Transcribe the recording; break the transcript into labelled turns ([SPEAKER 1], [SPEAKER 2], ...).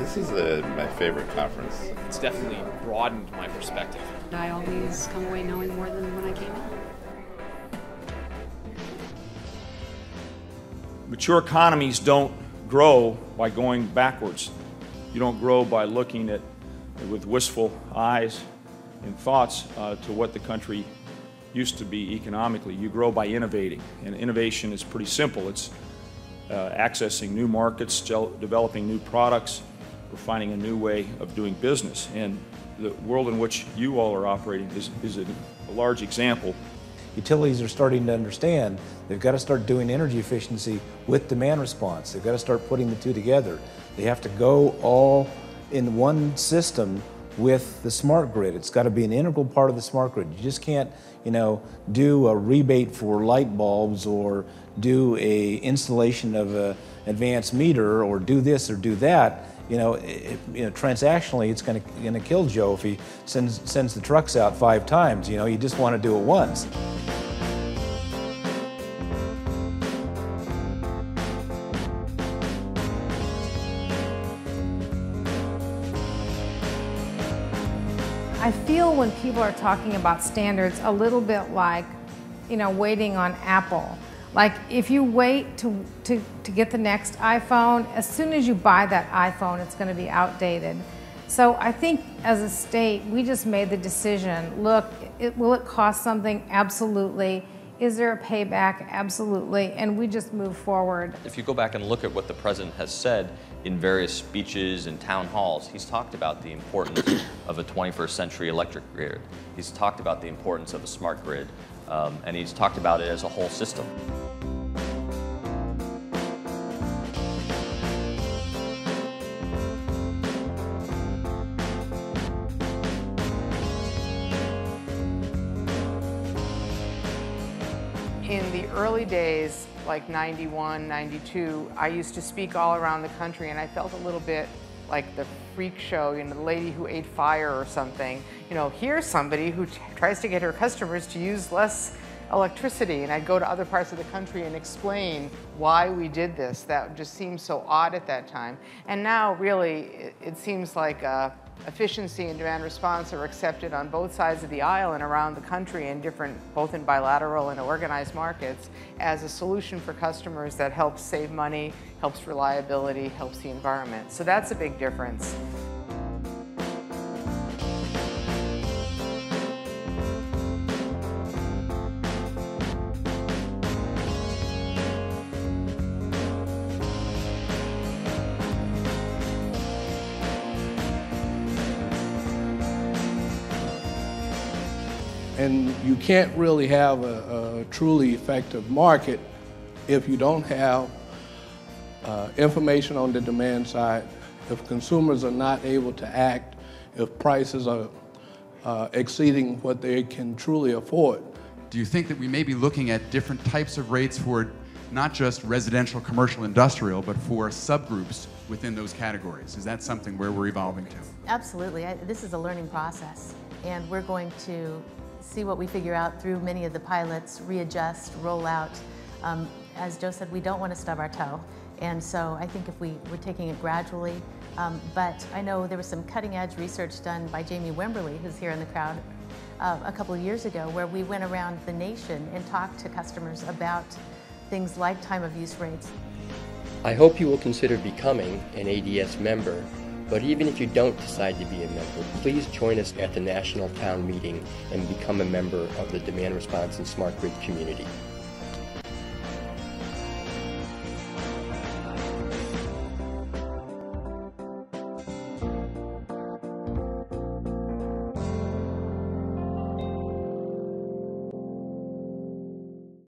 [SPEAKER 1] This is my favorite conference.
[SPEAKER 2] It's definitely broadened my perspective.
[SPEAKER 3] I always come away knowing more than when I came in.
[SPEAKER 4] Mature economies don't grow by going backwards. You don't grow by looking at, with wistful eyes and thoughts to what the country used to be economically. You grow by innovating, and innovation is pretty simple. It's accessing new markets, developing new products, or finding a new way of doing business. And the world in which you all are operating is a large example.
[SPEAKER 5] Utilities are starting to understand they've got to start doing energy efficiency with demand response. They've got to start putting the two together. They have to go all in one system with the smart grid. It's got to be an integral part of the smart grid. You just can't, do a rebate for light bulbs or do a installation of an advanced meter or do this or do that. Transactionally, it's going to kill Joe if he sends the trucks out 5 times. You just want to do it once.
[SPEAKER 6] I feel when people are talking about standards a little bit like, waiting on Apple. Like if you wait to get the next iPhone, as soon as you buy that iPhone, it's going to be outdated. So I think as a state, we just made the decision, look, will it cost something? Absolutely. Is there a payback? Absolutely. And we just move forward.
[SPEAKER 7] If you go back and look at what the president has said in various speeches and town halls, he's talked about the importance of a 21st century electric grid. He's talked about the importance of a smart grid, and he's talked about it as a whole system.
[SPEAKER 8] In the early days, like 91, 92, I used to speak all around the country, and I felt a little bit like the freak show, the lady who ate fire or something. Here's somebody who tries to get her customers to use less electricity, and I'd go to other parts of the country and explain why we did this. That just seemed so odd at that time. And now, really, it seems like efficiency and demand response are accepted on both sides of the aisle and around the country in both in bilateral and organized markets as a solution for customers that helps save money, helps reliability, helps the environment. So that's a big difference.
[SPEAKER 9] And you can't really have a truly effective market if you don't have information on the demand side, if consumers are not able to act, if prices are exceeding what they can truly afford.
[SPEAKER 10] Do you think that we may be looking at different types of rates for not just residential, commercial, industrial, but for subgroups within those categories? Is that something where we're evolving to?
[SPEAKER 11] Absolutely. This is a learning process, and we're going to see what we figure out through many of the pilots, readjust, roll out. As Joe said, we don't want to stub our toe. And so I think if we're taking it gradually, but I know there was some cutting edge research done by Jamie Wimberly, who's here in the crowd, a couple of years ago, where we went around the nation and talked to customers about things like time of use rates.
[SPEAKER 12] I hope you will consider becoming an ADS member. But even if you don't decide to be a member, please join us at the National Town Meeting and become a member of the Demand Response and Smart Grid community.